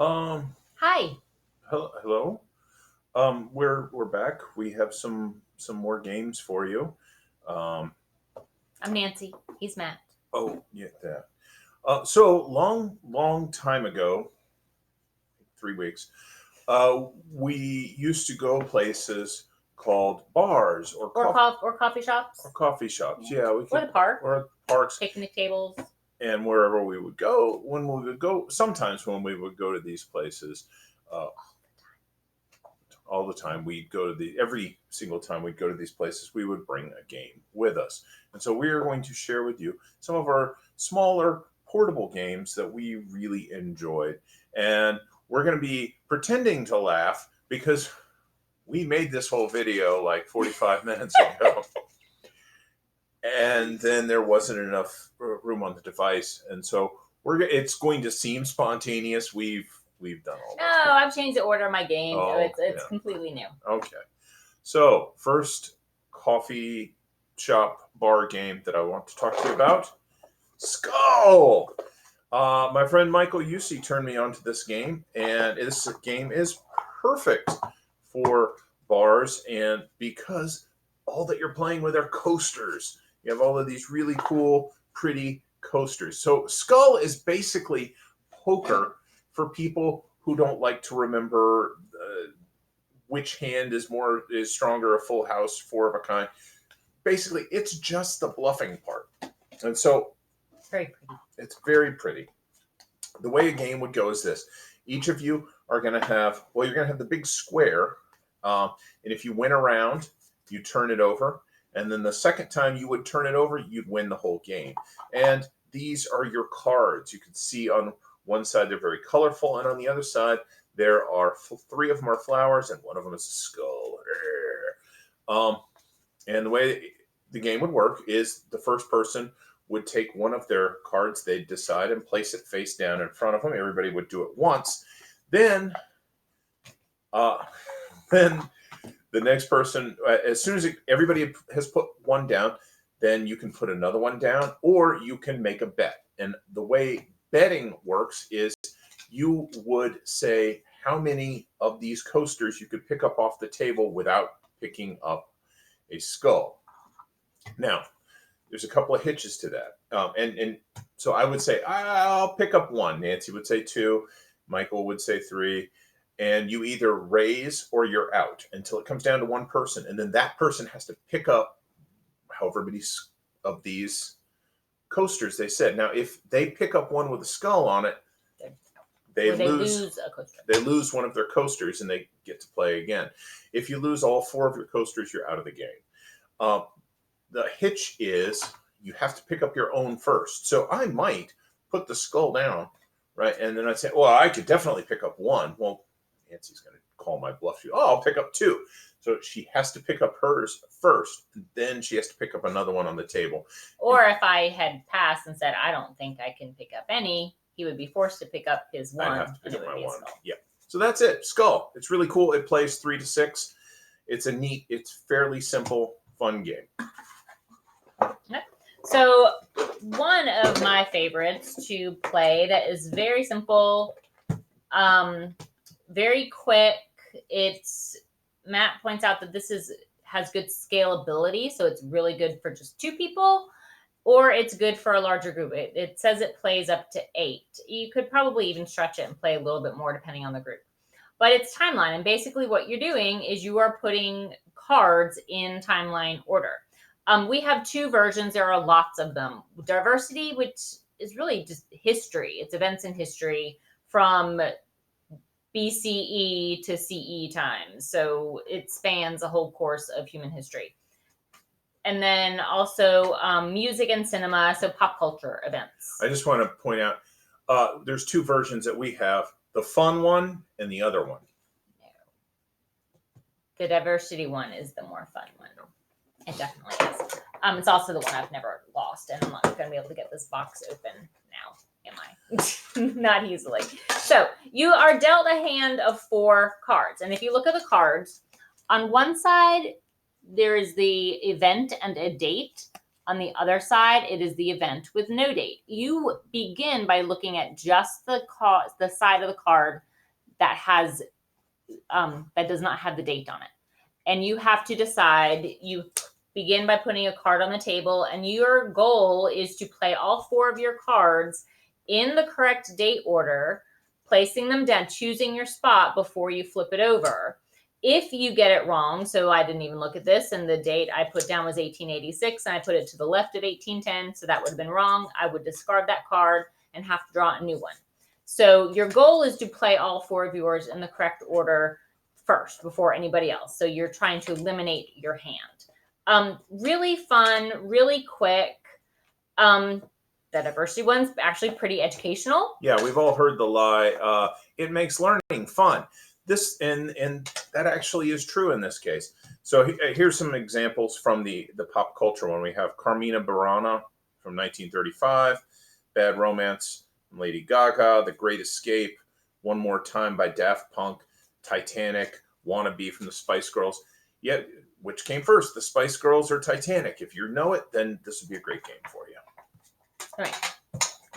Hi, Hello. We're back. We have some more games for you. Um, I'm Nancy. He's Matt. oh, yeah, that. So long time ago, 3 weeks. We used to go places called bars or Or coffee shops. coffee shops. Yeah. Yeah, we Or could the park. or parks Picnic tables. and wherever we would go. When we would go, sometimes when we would go to these places, uh, all the time. We'd go to every single time we'd go to these places, we would bring a game with us. And so we are going to share with you some of our smaller portable games that we really enjoyed. And we're going to be pretending to laugh because we made this whole video like 45 minutes ago. And then there wasn't enough room on the device. And so it's going to seem spontaneous. We've done all No, this. I've changed the order of my games. Oh, It's yeah. completely new. Okay. So, first coffee shop bar game that I want to talk to you about Skull. My friend Michael Yusi turned me onto this game, and this game is perfect for bars, and because all that you're playing with are coasters. You have all of these really cool, pretty coasters. So, Skull is basically poker for people who don't like to remember which hand is stronger, a full house, four of a kind. Basically, it's just the bluffing part, and so It's very pretty. it's very pretty. The way a game would go is this: each of you are going to have you're going to have the big square, and if you win a round, you turn it over, and then the second time you would turn it over, you'd win the whole game. And these are your cards. You can see on one side they're very colorful, and on the other side there are three of them are flowers, and one of them is a skull. Um, and the way the game would work is the first person would take one of their cards they'd decide and place it face down in front of them. Everybody would do it once. Then, uh, then the next person, as soon as everybody has put one down, then you can put another one down, or you can make a bet. And the way betting works is you would say how many of these coasters you could pick up off the table without picking up a skull. Now, there's a couple of hitches to that. And so I would say, I'll pick up one. Nancy would say two. Michael would say three. And you either raise or you're out until it comes down to one person. And then that person has to pick up however many of these coasters they said. Now, if they pick up one with a skull on it, they lose a coaster. They lose one of their coasters and they get to play again. If you lose all four of your coasters, you're out of the game. Uh, the hitch is you have to pick up your own first. So I might put the skull down, right? And then I'd say, well, I could definitely pick up one. Well, Nancy's going to call my bluff. I'll pick up two. So she has to pick up hers first, and then she has to pick up another one on the table. Or if I had passed and said, I don't think I can pick up any, he would be forced to pick up his one. I'd have to pick and up it would my be a one. skull. Yeah. So that's it. Skull. It's really cool. It plays 3 to 6. It's fairly simple, fun game. So one of my favorites to play that is very simple, very quick. Matt points out that this has good scalability, so it's really good for just 2 people, or it's good for a larger group. It says it plays up to 8. You could probably even stretch it and play a little bit more depending on the group. But it's timeline, and basically what you're doing is you are putting cards in timeline order. We have 2 versions. There are lots of them. Diversity, which is really just history. It's events in history from BCE to CE times. So it spans a whole course of human history. And then also music and cinema, so pop culture events. I just want to point out there's 2 versions that we have, the fun one and the other one. No. The diversity one is the more fun one. It definitely is. It's also the one I've never lost, and I'm not going to be able to get this box open now, am I? Not easily. So you are dealt a hand of 4 cards, and if you look at the cards, on one side there is the event and a date. On the other side, it is the event with no date. You begin by looking at just the side of the card that has that does not have the date on it. And you have to decide, you begin by putting a card on the table, and your goal is to play all 4 of your cards in the correct date order, placing them down, choosing your spot before you flip it over. If you get it wrong, so I didn't even look at this, and the date I put down was 1886, and I put it to the left of 1810, so that would have been wrong. I would discard that card and have to draw a new one. So your goal is to play all 4 of yours in the correct order first before anybody else. So you're trying to eliminate your hand. Really fun, really quick. The diversity one's actually pretty educational. Yeah, we've all heard the lie. It makes learning fun. This and that actually is true in this case. So here's some examples from the pop culture one. We have Carmina Burana from 1935, Bad Romance from Lady Gaga, The Great Escape, One More Time by Daft Punk, Titanic, Wannabe from the Spice Girls. Yet, which came first, the Spice Girls or Titanic? If you know it, then this would be a great game for you. All right.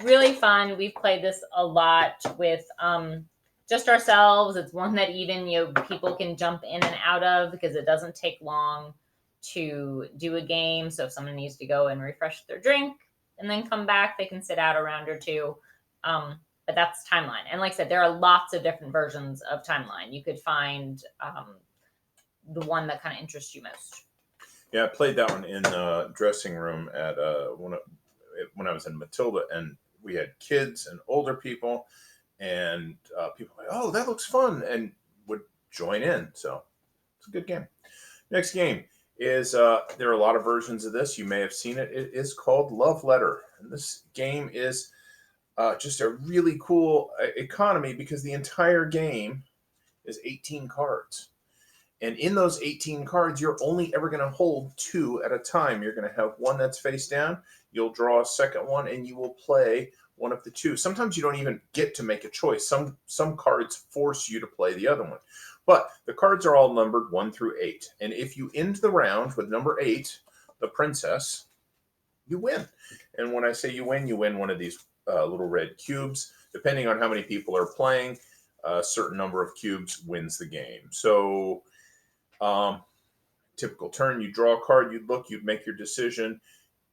Really fun. We've played this a lot with just ourselves. It's one that even people can jump in and out of because it doesn't take long to do a game. So if someone needs to go and refresh their drink and then come back, they can sit out a round or two. But that's Timeline. And like I said, there are lots of different versions of Timeline. You could find the one that kind of interests you most. Yeah, I played that one in the dressing room at when I was in Matilda, and we had kids and older people, and people were like, "Oh, that looks fun," and would join in. So it's a good game. Next game is there are a lot of versions of this. You may have seen it. It is called Love Letter, and this game is just a really cool economy because the entire game is 18 cards. And in those 18 cards, you're only ever going to hold 2 at a time. You're going to have one that's face down. You'll draw a second one, and you will play one of the 2. Sometimes you don't even get to make a choice. Some cards force you to play the other one. But the cards are all numbered 1 through 8. And if you end the round with number 8, the princess, you win. And when I say you win one of these little red cubes. Depending on how many people are playing, a certain number of cubes wins the game. So typical turn, you draw a card, you'd look, you'd make your decision.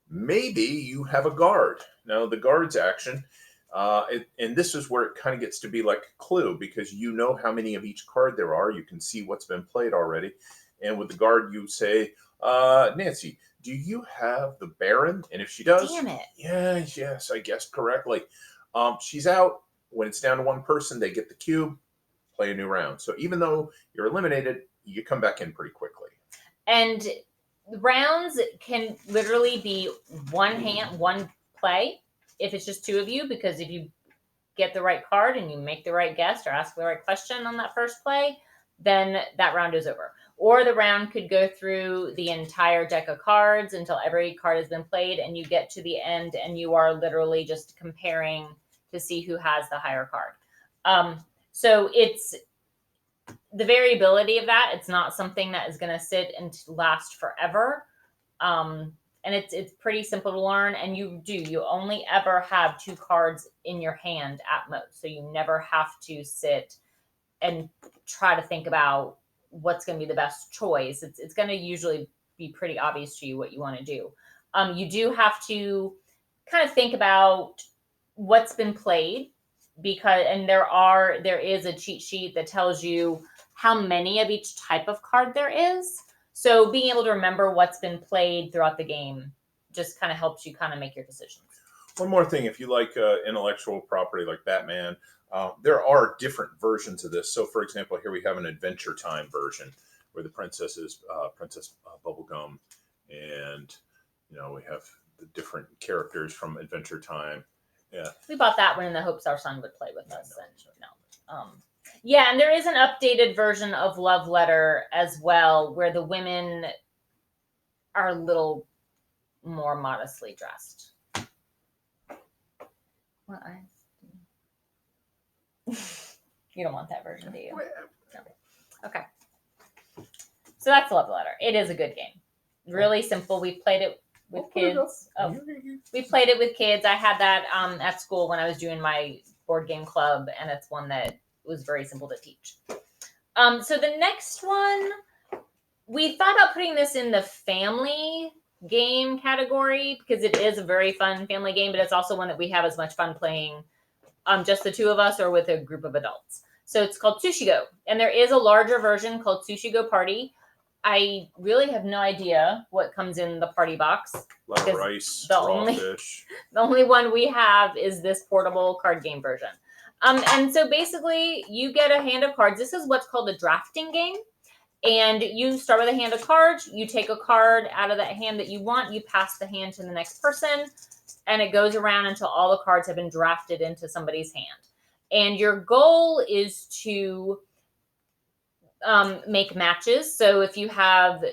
Maybe you have a guard. Now, the guard's action, and this is where it kind of gets to be like a clue because you know how many of each card there are. You can see what's been played already. And with the guard, you say, Nancy, do you have the Baron? And if she does, damn it. Yes, I guessed correctly. She's out. When it's down to one person, they get the cube, play a new round. So even though you're eliminated, you come back in pretty quickly. And rounds can literally be one hand, one play if it's just 2 of you, because if you get the right card and you make the right guess or ask the right question on that first play, then that round is over. Or the round could go through the entire deck of cards until every card has been played and you get to the end and you are literally just comparing to see who has the higher card. So it's the variability of that. It's not something that is going to sit and last forever. And it's pretty simple to learn. And you only ever have 2 cards in your hand at most. So you never have to sit and try to think about what's going to be the best choice. It's going to usually be pretty obvious to you what you want to do. You do have to kind of think about what's been played and there is a cheat sheet that tells you how many of each type of card there is. So being able to remember what's been played throughout the game just kind of helps you kind of make your decisions. One more thing, if you like intellectual property like Batman, there are different versions of this. So, for example, here we have an Adventure Time version where the princess is Princess Bubblegum, and we have the different characters from Adventure Time. Yeah, we bought that one in the hopes our son would play with us. Yeah, and there is an updated version of Love Letter as well, where the women are a little more modestly dressed. What eyes? You don't want that version, do you? No. Okay. So that's Love Letter. It is a good game. Really simple. We've played it with kids. We played it with kids. I had that at school when I was doing my board game club, and it's one that was very simple to teach. So the next one, we thought about putting this in the family game category because it is a very fun family game, but it's also one that we have as much fun playing just the two of us or with a group of adults. So it's called Sushi Go, and there is a larger version called Sushi Go Party. I really have no idea what comes in the party box. A lot of rice, the only one we have is this portable card game version. And so basically, you get a hand of cards. This is what's called a drafting game. And you start with a hand of cards. You take a card out of that hand that you want. You pass the hand to the next person. And it goes around until all the cards have been drafted into somebody's hand. And your goal is to make matches. So if you have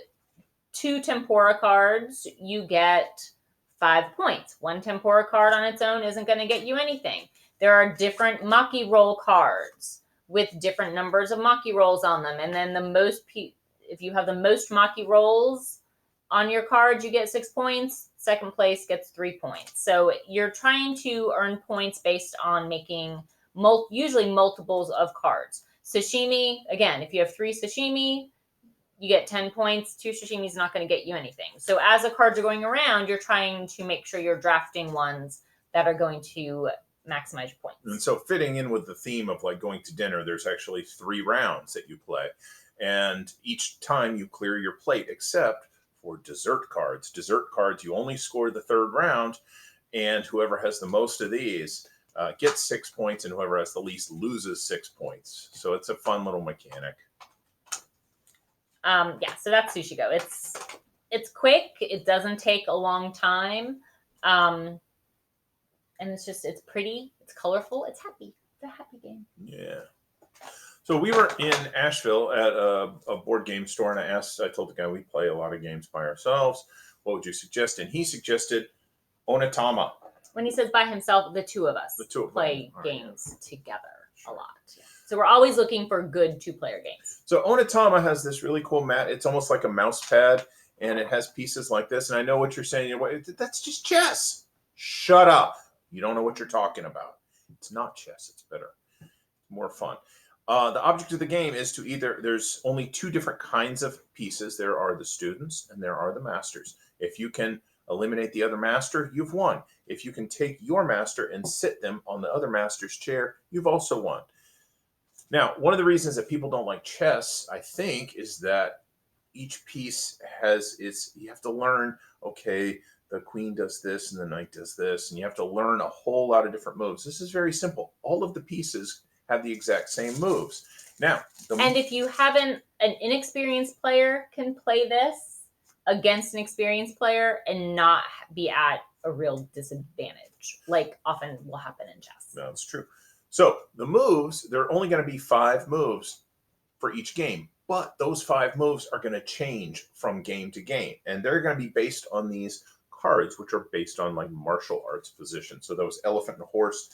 2 tempura cards, you get 5 points. 1 tempura card on its own isn't going to get you anything. There are different maki roll cards with different numbers of maki rolls on them. And then if you have the most maki rolls on your card, you get 6 points. Second place gets 3 points. So you're trying to earn points based on making usually multiples of cards. Sashimi, again, if you have 3 sashimi, you get 10 points. 2 sashimi is not going to get you anything. So as the cards are going around, you're trying to make sure you're drafting ones that are going to maximize your points. And so fitting in with the theme of like going to dinner, there's actually 3 rounds that you play. And each time you clear your plate, except for dessert cards. Dessert cards, you only score the 3rd round, and whoever has the most of these gets 6 points, and whoever has the least loses 6 points. So it's a fun little mechanic. Yeah, so that's Sushi Go. It's quick. It doesn't take a long time. And it's pretty, it's colorful, it's happy. It's a happy game. Yeah. So we were in Asheville at a board game store, and I told the guy we play a lot of games by ourselves. What would you suggest? And he suggested Onitama. When he says by himself, the two of us play them. games together a lot. Yeah. So we're always looking for good 2-player games. So Onitama has this really cool mat. It's almost like a mouse pad, and it has pieces like this. And I know what you're saying. That's just chess. Shut up. You don't know what you're talking about. It's not chess. It's better. More fun. The object of the game is to there's only 2 different kinds of pieces. There are the students and there are the masters. If you can eliminate the other master, you've won. If you can take your master and sit them on the other master's chair, you've also won. Now, one of the reasons that people don't like chess, I think, is that each piece you have to learn, okay, the queen does this and the knight does this, and you have to learn a whole lot of different moves. This is very simple. All of the pieces have the exact same moves. Now, and if you have an inexperienced player can play this against an experienced player and not be at a real disadvantage, like often will happen in chess. That's true. So the moves, there are only going to be 5 moves for each game, but those 5 moves are going to change from game to game, and they're going to be based on these cards, which are based on like martial arts positions. So those elephant and horse,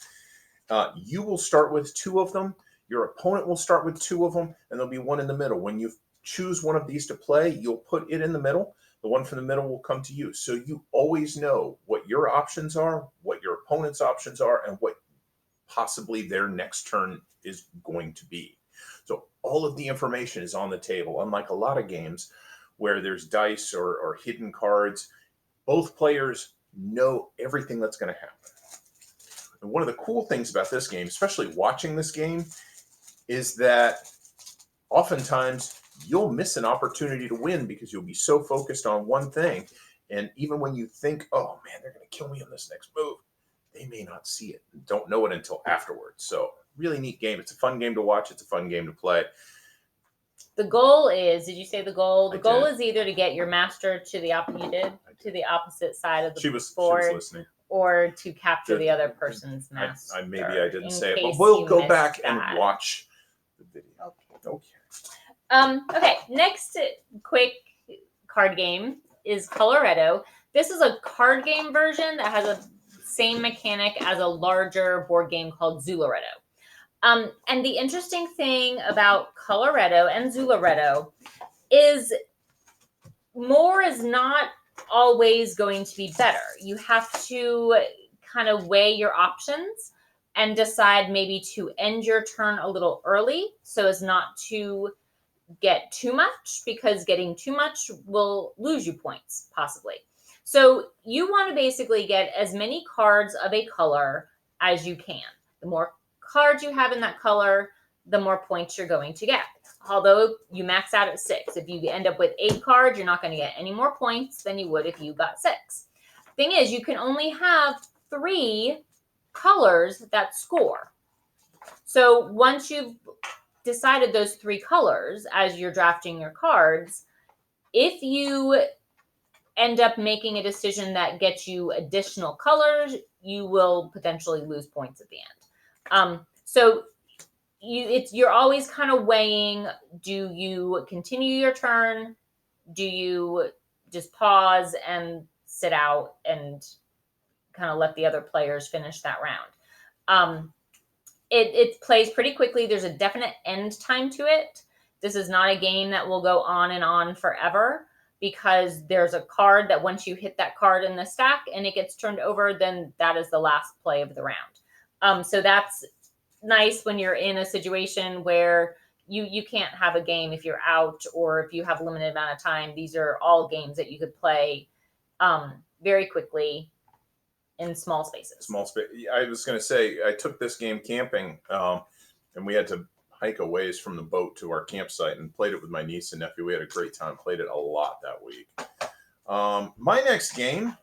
you will start with 2 of them. Your opponent will start with 2 of them, and there'll be one in the middle. When you choose one of these to play, you'll put it in the middle. The one from the middle will come to you. So you always know what your options are, what your opponent's options are, and what possibly their next turn is going to be. So all of the information is on the table, unlike a lot of games where there's dice or hidden cards. Both players know everything that's going to happen. And one of the cool things about this game, especially watching this game, is that oftentimes you'll miss an opportunity to win because you'll be so focused on one thing. And even when you think, oh man, they're going to kill me on this next move, they may not see it and don't know it until afterwards. So really neat game. It's a fun game to watch. It's a fun game to play. The goal is, did you say the goal? The goal is either to get your master to the opposite side of the board. She was listening. Or to capture the other person's master. Maybe I didn't say it, but we'll go back and watch the video. Okay. Next quick card game is Coloretto. This is a card game version that has a same mechanic as a larger board game called Zularetto. And the interesting thing about Coloretto and Zularetto is more is not always going to be better. You have to kind of weigh your options. and decide maybe to end your turn a little early so as not to get too much, because getting too much will lose you points, possibly. So you want to basically get as many cards of a color as you can. The more cards you have in that color, the more points you're going to get. Although you max out at 6. If you end up with 8 cards, you're not going to get any more points than you would if you got 6. Thing is, you can only have 3 colors that score. So once you've decided those 3 colors as you're drafting your cards, if you end up making a decision that gets you additional colors, you will potentially lose points at the end. So you're always kind of weighing, do you continue your turn? Do you just pause and sit out and kind of let the other players finish that round? It plays pretty quickly. There's a definite end time to it. This is not a game that will go on and on forever, because there's a card that once you hit that card in the stack and it gets turned over, then that is the last play of the round. So that's nice when you're in a situation where you can't have a game if you're out or if you have a limited amount of time. These are all games that you could play very quickly in small spaces. Small space. I was going to say, I took this game camping, and we had to hike a ways from the boat to our campsite and played it with my niece and nephew. We had a great time. Played it a lot that week. My next game,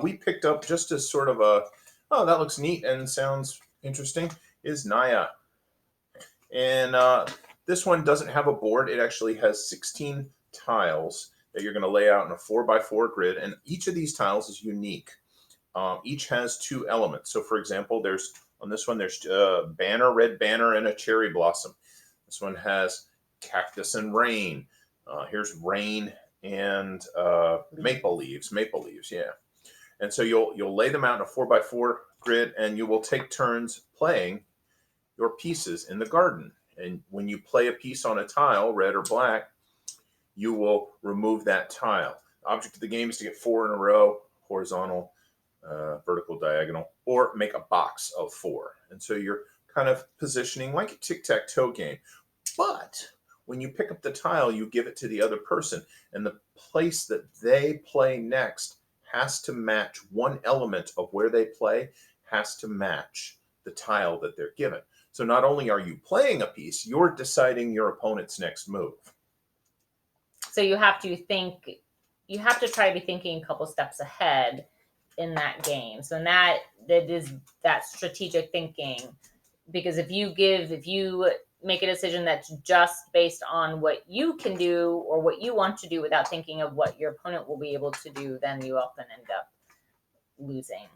we picked up just as sort of a, oh, that looks neat and sounds interesting, is Naya. And this one doesn't have a board. It actually has 16 tiles that you're going to lay out in a 4x4 grid. And each of these tiles is unique. Each has 2 elements. So, for example, on this one, there's a banner, red banner, and a cherry blossom. This one has cactus and rain. Here's rain and maple leaves. Maple leaves, yeah. And so you'll lay them out in a 4x4 grid, and you will take turns playing your pieces in the garden. And when you play a piece on a tile, red or black, you will remove that tile. The object of the game is to get 4 in a row, horizontal, vertical, diagonal, or make a box of 4. And so you're kind of positioning like a tic-tac-toe game. But when you pick up the tile, you give it to the other person, and the place that they play next has to match one element of where they play, has to match the tile that they're given. So not only are you playing a piece, you're deciding your opponent's next move. So you have to try to be thinking a couple steps ahead in that game. So that is that strategic thinking, because if you make a decision that's just based on what you can do or what you want to do without thinking of what your opponent will be able to do, then you often end up losing,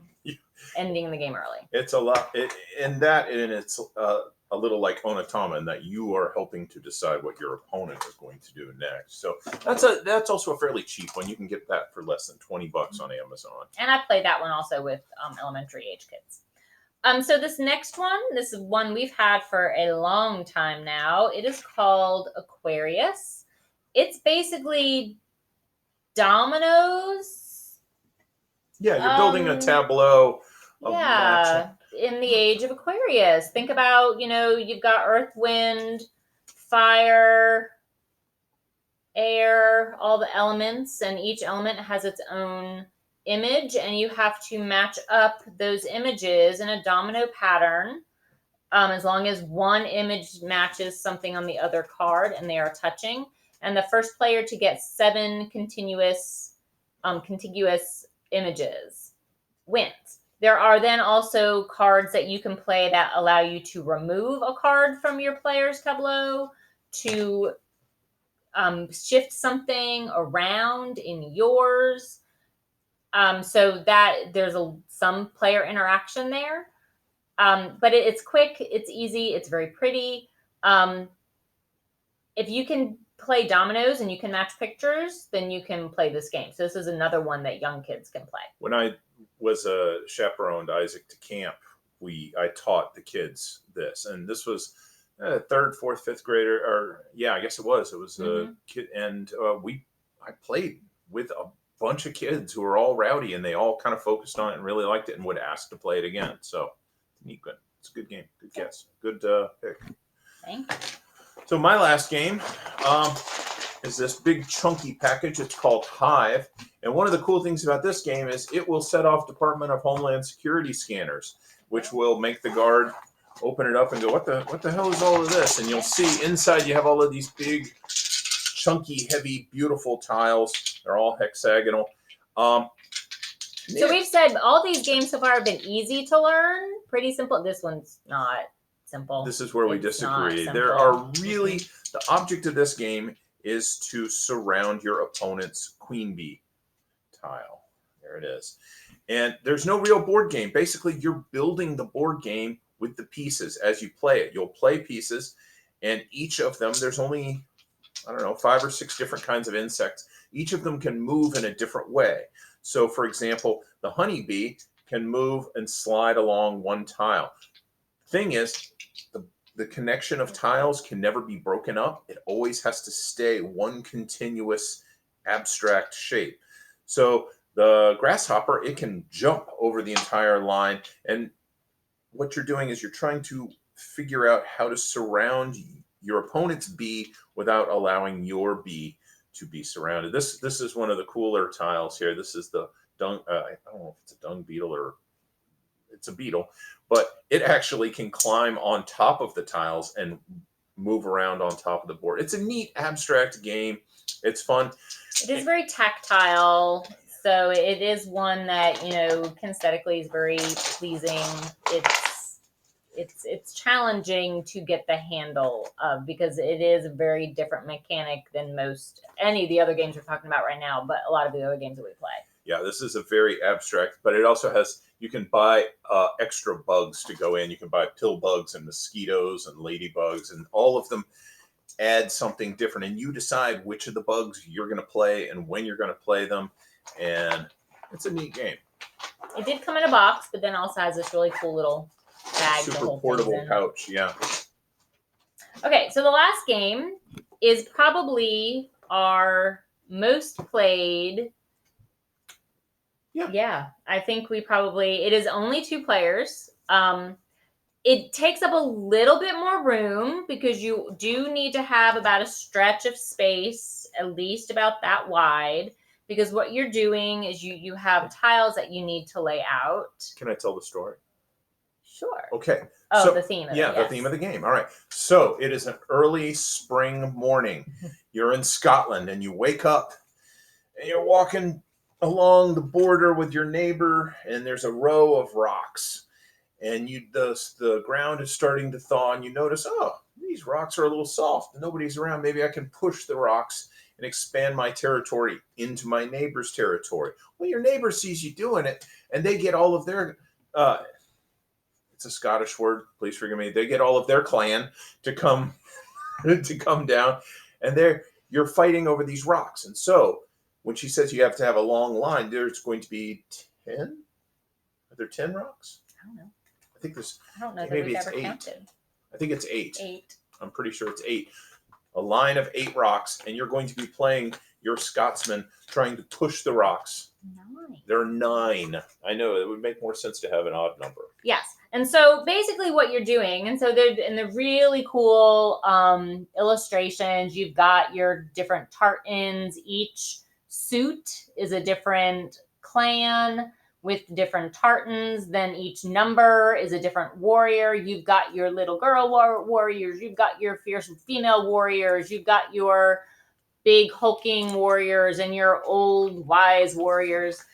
ending the game early. It's a lot, and it's a little like Onitama, in that you are helping to decide what your opponent is going to do next. So that's also a fairly cheap one. You can get that for less than $20 on Amazon. And I played that one also with elementary age kids. So this next one, this is one we've had for a long time now. It is called Aquarius. It's basically dominoes. Yeah, you're building a tableau of matching. In the age of Aquarius. Think about, you've got earth, wind, fire, air, all the elements, and each element has its own image, and you have to match up those images in a domino pattern, as long as one image matches something on the other card and they are touching. And the first player to get 7 contiguous images wins. There are then also cards that you can play that allow you to remove a card from your player's tableau, to shift something around in yours. So that there's some player interaction there. But it's quick, it's easy, it's very pretty. If you can play dominoes and you can match pictures, then you can play this game. So this is another one that young kids can play. When I was chaperoned Isaac to camp, I taught the kids this, and this was 3rd, 4th, 5th grader, or I guess it was a kid, and I played with a bunch of kids who were all rowdy, and they all kind of focused on it and really liked it and would ask to play it again. So neat, good. It's a good game. Good guess. Good pick. Thank you. So my last game is this big chunky package. It's called Hive. And one of the cool things about this game is it will set off Department of Homeland Security scanners, which will make the guard open it up and go, what the hell is all of this? And you'll see inside you have all of these big, chunky, heavy, beautiful tiles. They're all hexagonal. So we've said all these games so far have been easy to learn, pretty simple. This one's not simple. This is where we It's disagree. not There simple. are really, the object of this game is to surround your opponent's queen bee tile. There it is. And there's no real board game. Basically, you're building the board game with the pieces as you play it. You'll play pieces, and each of them, there's only, I don't know, 5 or 6 different kinds of insects. Each of them can move in a different way. So, for example, the honeybee can move and slide along one tile. Thing is, the connection of tiles can never be broken up. It always has to stay one continuous abstract shape. So the grasshopper, it can jump over the entire line. And what you're doing is you're trying to figure out how to surround your opponent's bee without allowing your bee to be surrounded. This is one of the cooler tiles here. This is the dung. I don't know if it's a dung beetle or it's a beetle, but it actually can climb on top of the tiles and move around on top of the board. It's a neat abstract game. It's fun. It is very tactile, so it is one that kinesthetically is very pleasing. It's challenging to get the handle of, because it is a very different mechanic than any of the other games we're talking about right now, but a lot of the other games that we play. Yeah, this is a very abstract, but it also has, you can buy extra bugs to go in. You can buy pill bugs and mosquitoes and ladybugs, and all of them add something different. And you decide which of the bugs you're going to play and when you're going to play them. And it's a neat game. It did come in a box, but then also has this really cool little bag. Super portable pouch, yeah. Okay, so the last game is probably our most played. Yeah, I think it is only 2 players. It takes up a little bit more room because you do need to have about a stretch of space, at least about that wide, because what you're doing is you have tiles that you need to lay out. Can I tell the story? Sure. Okay. Oh, so, the theme of it. Yeah, yes. The theme of the game. All right. So it is an early spring morning. You're in Scotland and you wake up and you're walking along the border with your neighbor, and there's a row of rocks. And the ground is starting to thaw, and you notice, oh, these rocks are a little soft. Nobody's around. Maybe I can push the rocks and expand my territory into my neighbor's territory. Well, your neighbor sees you doing it, and they get all of their it's a Scottish word, please forgive me. They get all of their clan to come down, and you're fighting over these rocks. And so when she says you have to have a long line, there's going to be 10? Are there 10 rocks? I don't know. I think there's. I don't know that maybe we've it's ever 8. counted. I think it's 8. 8. I'm pretty sure it's 8. A line of 8 rocks, and you're going to be playing your Scotsman trying to push the rocks. 9. There are 9. I know, it would make more sense to have an odd number. Yes. And so basically what you're doing, and so they're really cool illustrations. You've got your different tartans. Each suit is a different clan with different tartans. Then each number is a different warrior. You've got your little girl warriors. You've got your fierce female warriors. You've got your big hulking warriors and your old wise warriors.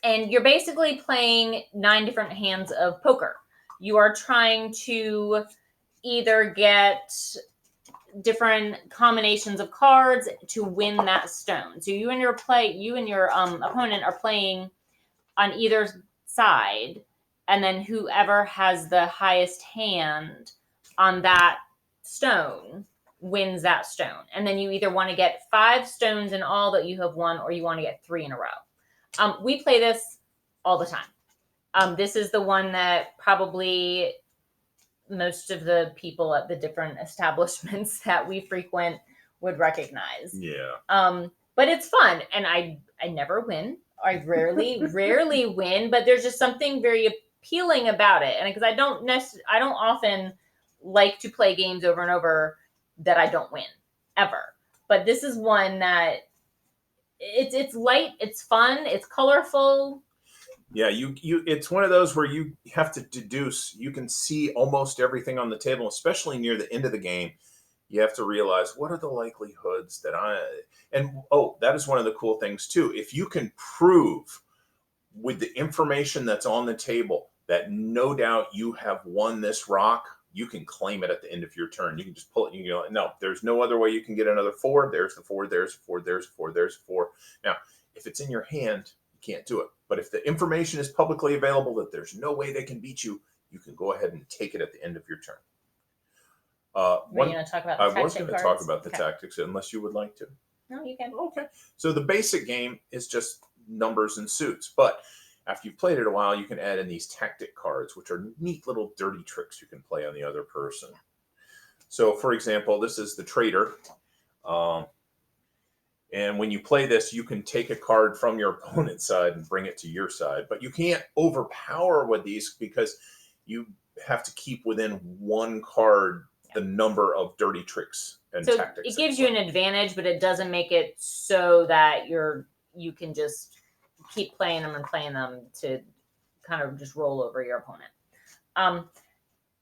And you're basically playing 9 different hands of poker. You are trying to either get different combinations of cards to win that stone. So you and your opponent are playing on either side, and then whoever has the highest hand on that stone wins that stone. And then you either want to get 5 stones in all that you have won, or you want to get 3 in a row. We play this all the time. This is the one that probably most of the people at the different establishments that we frequent would recognize. Yeah. But it's fun, and I never win. I rarely win, but there's just something very appealing about it, and because I don't often like to play games over and over that I don't win ever. But this is one that it's light, it's fun, it's colorful. Yeah, you it's one of those where you have to deduce. You can see almost everything on the table, especially near the end of the game. You have to realize what are the likelihoods that and oh, that is one of the cool things too. If you can prove with the information that's on the table that no doubt you have won this rock, you can claim it at the end of your turn. You can just pull it. You go, no, there's no other way you can get another 4. There's the 4. There's the 4. There's the 4. There's the 4. Now, if it's in your hand, you can't do it. But if the information is publicly available that there's no way they can beat you, you can go ahead and take it at the end of your turn. Were you going to talk about the I tactic was going to cards? talk about the Okay. tactics, unless you would like to. No, you can. Okay. So the basic game is just numbers and suits. But after you've played it a while, you can add in these tactic cards, which are neat little dirty tricks you can play on the other person. So, for example, this is the traitor. And when you play this, you can take a card from your opponent's side and bring it to your side. But you can't overpower with these because you have to keep within one card the number of dirty tricks and So tactics. it gives you an advantage, but it doesn't make it so that you can just keep playing them and playing them to kind of just roll over your opponent.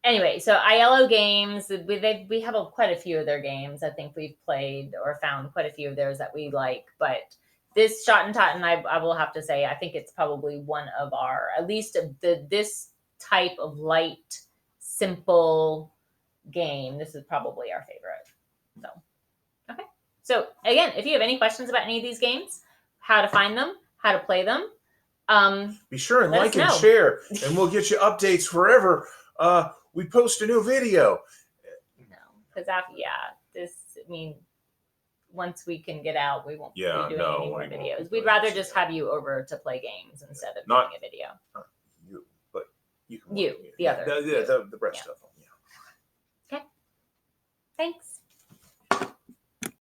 Anyway, so ILO games, we have quite a few of their games. I think we've played or found quite a few of theirs that we like. But this Shot and Totten, I will have to say, I think it's probably one of our, at least this type of light, simple game. This is probably our favorite. So, okay. So again, if you have any questions about any of these games, how to find them, how to play them, be sure and let like us and know. share, and we'll get you updates wherever we post a new video. No, because once we can get out, we won't be doing any more videos. We'd rather just have you over to play games instead of doing a video. You, but you can. The other. The rest of them. Yeah. Okay. Thanks.